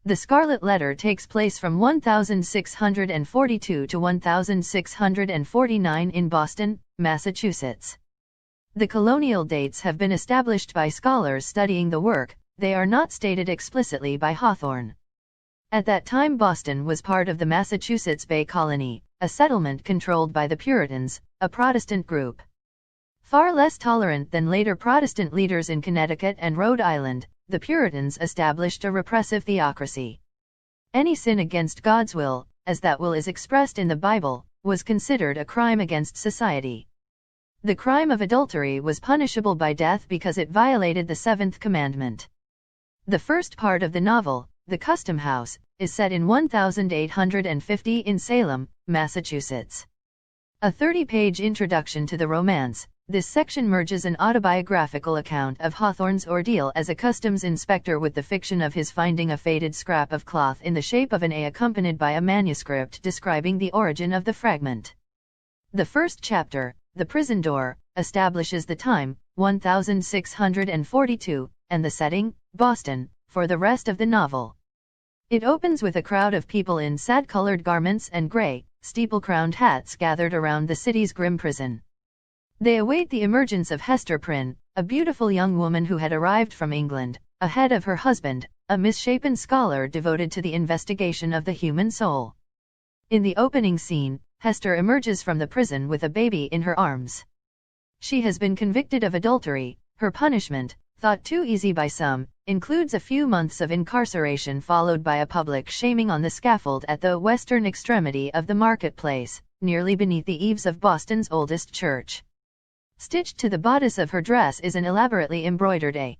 The Scarlet Letter takes place from 1642 to 1649 in Boston, Massachusetts. The colonial dates have been established by scholars studying the work, they are not stated explicitly by Hawthorne. At that time Boston was part of the Massachusetts Bay Colony, a settlement controlled by the Puritans, a Protestant group. Far less tolerant than later Protestant leaders in Connecticut and Rhode Island, the Puritans established a repressive theocracy. Any sin against God's will, as that will is expressed in the Bible, was considered a crime against society. The crime of adultery was punishable by death because it violated the seventh commandment. The first part of the novel, The Custom House, is set in 1850 in Salem, Massachusetts. A 30-page introduction to the romance, this section merges an autobiographical account of Hawthorne's ordeal as a customs inspector with the fiction of his finding a faded scrap of cloth in the shape of an A accompanied by a manuscript describing the origin of the fragment. The first chapter, The Prison Door, establishes the time, 1642, and the setting, Boston, for the rest of the novel. It opens with a crowd of people in sad-colored garments and gray, steeple-crowned hats gathered around the city's grim prison. They await the emergence of Hester Prynne, a beautiful young woman who had arrived from England, ahead of her husband, a misshapen scholar devoted to the investigation of the human soul. In the opening scene, Hester emerges from the prison with a baby in her arms. She has been convicted of adultery. Her punishment, thought too easy by some, includes a few months of incarceration followed by a public shaming on the scaffold at the western extremity of the marketplace, nearly beneath the eaves of Boston's oldest church. Stitched to the bodice of her dress is an elaborately embroidered A.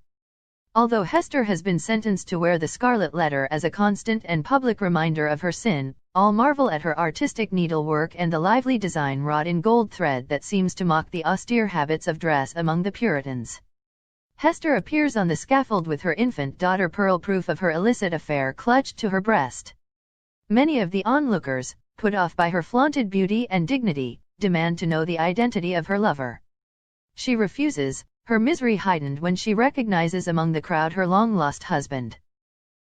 Although Hester has been sentenced to wear the Scarlet Letter as a constant and public reminder of her sin, all marvel at her artistic needlework and the lively design wrought in gold thread that seems to mock the austere habits of dress among the Puritans. Hester appears on the scaffold with her infant daughter Pearl, proof of her illicit affair, clutched to her breast. Many of the onlookers, put off by her flaunted beauty and dignity, demand to know the identity of her lover. She refuses, her misery heightened when she recognizes among the crowd her long-lost husband.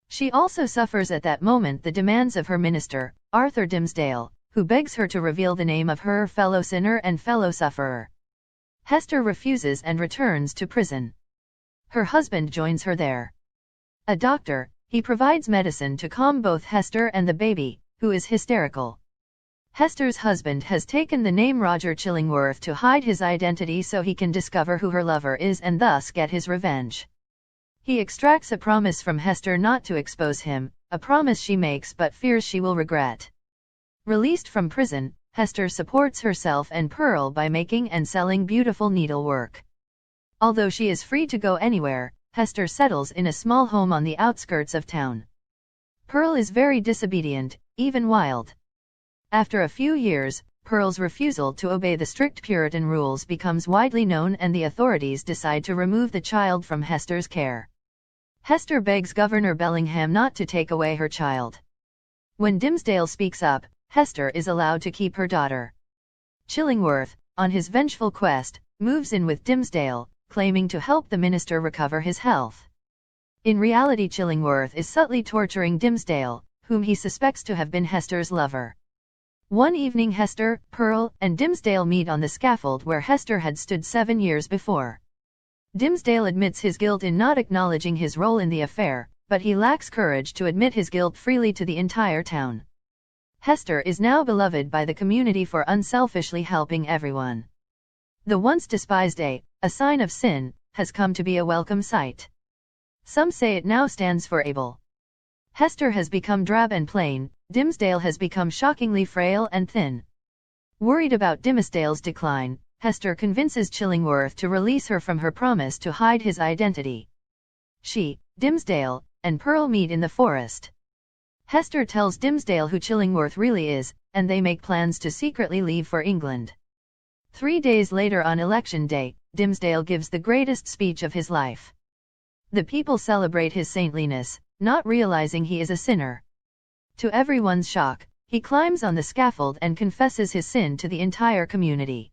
She also suffers at that moment the demands of her minister, Arthur Dimmesdale, who begs her to reveal the name of her fellow sinner and fellow sufferer. Hester refuses and returns to prison. Her husband joins her there. A doctor, he provides medicine to calm both Hester and the baby, who is hysterical. Hester's husband has taken the name Roger Chillingworth to hide his identity so he can discover who her lover is and thus get his revenge. He extracts a promise from Hester not to expose him, a promise she makes but fears she will regret. Released from prison, Hester supports herself and Pearl by making and selling beautiful needlework. Although she is free to go anywhere, Hester settles in a small home on the outskirts of town. Pearl is very disobedient, even wild. After a few years, Pearl's refusal to obey the strict Puritan rules becomes widely known and the authorities decide to remove the child from Hester's care. Hester begs Governor Bellingham not to take away her child. When Dimmesdale speaks up, Hester is allowed to keep her daughter. Chillingworth, on his vengeful quest, moves in with Dimmesdale, claiming to help the minister recover his health. In reality, Chillingworth is subtly torturing Dimmesdale, whom he suspects to have been Hester's lover. One evening Hester, Pearl, and Dimmesdale meet on the scaffold where Hester had stood 7 years before. Dimmesdale admits his guilt in not acknowledging his role in the affair, but he lacks courage to admit his guilt freely to the entire town. Hester is now beloved by the community for unselfishly helping everyone. The once despised A sign of sin, has come to be a welcome sight. Some say it now stands for Abel. Hester has become drab and plain, Dimmesdale has become shockingly frail and thin. Worried about Dimmesdale's decline, Hester convinces Chillingworth to release her from her promise to hide his identity. She, Dimmesdale, and Pearl meet in the forest. Hester tells Dimmesdale who Chillingworth really is, and they make plans to secretly leave for England. 3 days later on Election Day, Dimmesdale gives the greatest speech of his life. The people celebrate his saintliness, not realizing he is a sinner. To everyone's shock, he climbs on the scaffold and confesses his sin to the entire community.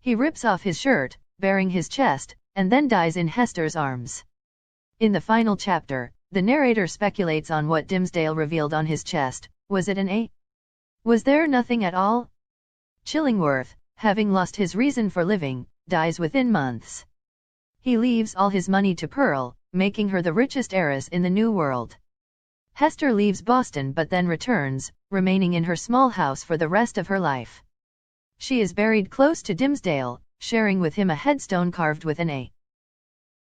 He rips off his shirt, baring his chest, and then dies in Hester's arms. In the final chapter, The narrator speculates on what Dimmesdale revealed on his chest. Was it an A? Was there nothing at all? Chillingworth, having lost his reason for living, dies within months. He leaves all his money to Pearl, making her the richest heiress in the New World. Hester leaves Boston but then returns, remaining in her small house for the rest of her life. She is buried close to Dimmesdale, sharing with him a headstone carved with an A.